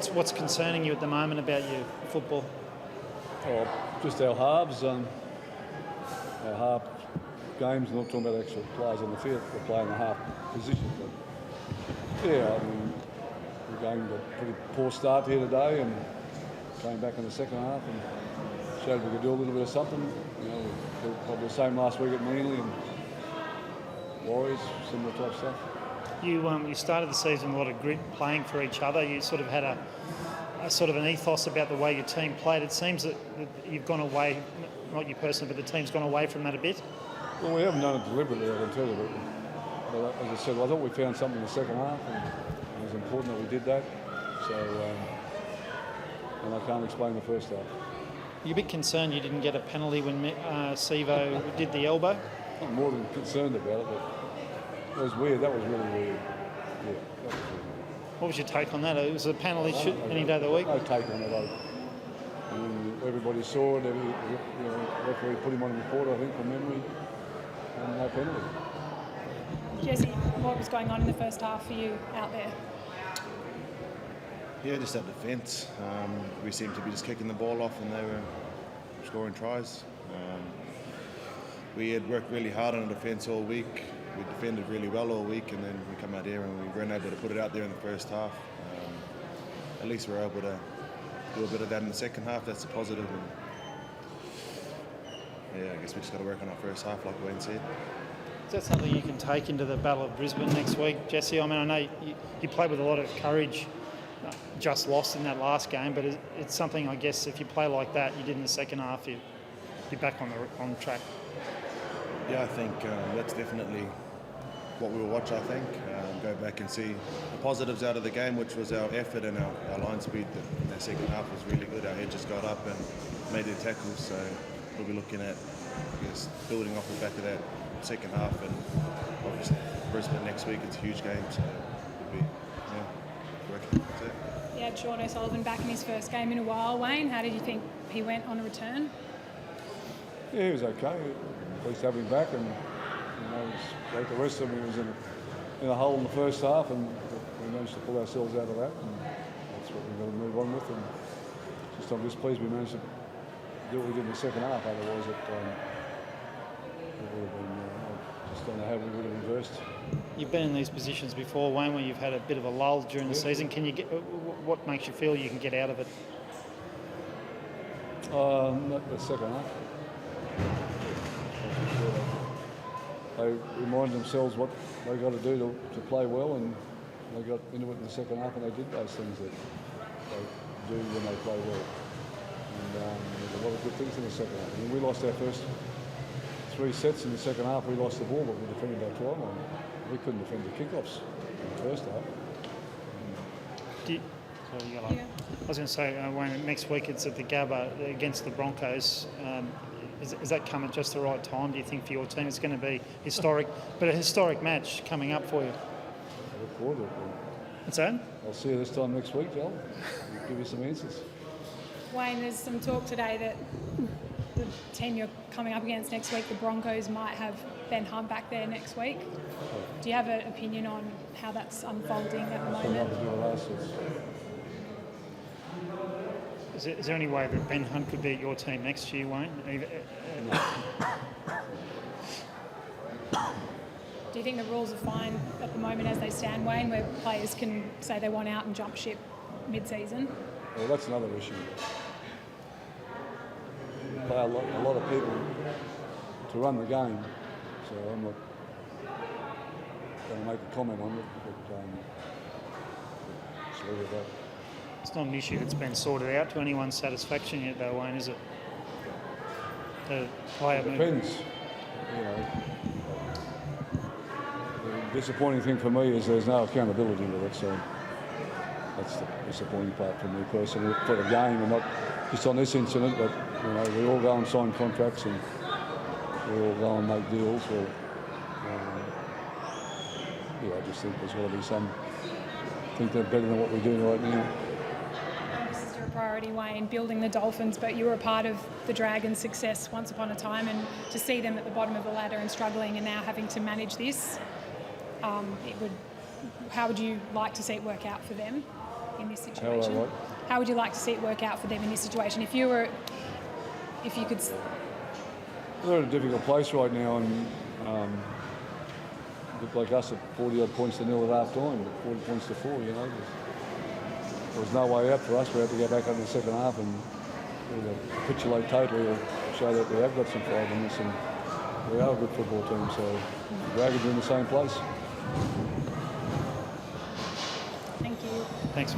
What's concerning you at the moment about your football? Oh, just our halves. Our half games, not talking about actual players on the field, we're playing the half position. But yeah, I mean, we gained a pretty poor start here today and came back in the second half and showed we could do a little bit of something. You know, we did probably the same last week at Manly and Warriors, similar type stuff. You started the season with a lot of grit, playing for each other. You sort of had a sort of an ethos about the way your team played. It seems that you've gone away, not you personally, but the team's gone away from that a bit. Well, we haven't done it deliberately, I can tell you. But as I said, I thought we found something in the second half, and it was important that we did that. So, and I can't explain the first half. You're a bit concerned you didn't get a penalty when Sivo did the elbow? I'm more than concerned about it, but it was weird. That was really weird. Yeah, that was really weird. What was your take on that? It was a penalty any day of the week? No take on it. I mean, everybody saw it. Referee put him on a report, I think, from memory, and no penalty. Jesse, what was going on in the first half for you out there? Yeah, just that defence. We seemed to be just kicking the ball off and they were scoring tries. We had worked really hard on the defence all week. We defended really well all week, and then we come out here and we weren't able to put it out there in the first half. At least we're able to do a bit of that in the second half. That's a positive. And yeah, I guess we just got to work on our first half, like Wayne said. Is that something you can take into the Battle of Brisbane next week, Jesse? I mean, I know you played with a lot of courage, just lost in that last game, but it's something, I guess, if you play like that, you did in the second half, you'd be back on track. Yeah, I think that's definitely what we will watch, I think. Go back and see the positives out of the game, which was our effort and our line speed in that second half was really good. Our edges got up and made their tackles, so we'll be looking at, I guess, building off the back of that second half, and obviously Brisbane next week, it's a huge game, so we'll be working. That's it. You had Sean O'Sullivan back in his first game in a while. Wayne, how did you think he went on a return? Yeah, he was okay. At least have him back, and like the rest of him, he was in a hole in the first half, and we managed to pull ourselves out of that, and that's what we've got to move on with. And just I'm just pleased we managed to do what we did in the second half. Otherwise, it would have been. I just don't know how we would have reversed. You've been in these positions before, Wayne, where you've had a bit of a lull during the season. Can you what makes you feel you can get out of it? Not the second half. They remind themselves what they got to do to play well, and they got into it in the second half, and they did those things that they do when they play well. And there's a lot of good things in the second half. I mean, we lost our first 3 sets in the second half. We lost the ball, but we defended our try line. We couldn't defend the kickoffs in the first half. I was going to say, Wayne, next week it's at the Gabba against the Broncos. Is that come at just the right time, do you think, for your team? It's going to be historic, but a historic match coming up for you. I look forward to it. What's that? I'll see you this time next week, Joel. I'll give you some answers. Wayne, there's some talk today that the team you're coming up against next week, the Broncos, might have Ben Hunt back there next week. Do you have an opinion on how that's unfolding at the moment? Is there any way that Ben Hunt could be at your team next year, Wayne? Do you think the rules are fine at the moment as they stand, Wayne, where players can say they want out and jump ship mid-season? Well, that's another issue. You pay a lot of people to run the game, so I'm not going to make a comment on it, but just leave it at that. It's not an issue that's been sorted out to anyone's satisfaction yet, though, Wayne, is it? The player depends. You know, the disappointing thing for me is there's no accountability with it, so that's the disappointing part for me personally for the game, and not just on this incident, but we all go and sign contracts and we all go and make deals. Or, I just think there's got to be some. I think they're better than what we do right now. This is your priority, Wayne, building the Dolphins, but you were a part of the Dragons' success once upon a time, and to see them at the bottom of the ladder and struggling and now having to manage this, how would you like to see it work out for them in this How would I situation? like? How would you like to see it work out for them in this situation? If you could, They're in a difficult place right now, and look like us at 40 odd points to nil at half time, but 40 points to 4. You know, there was no way out for us. We had to go back under the second half and either capitulate totally or show that we have got some fight in this, and we are a good football team. So Dragons are in the same place. thank you. Thanks.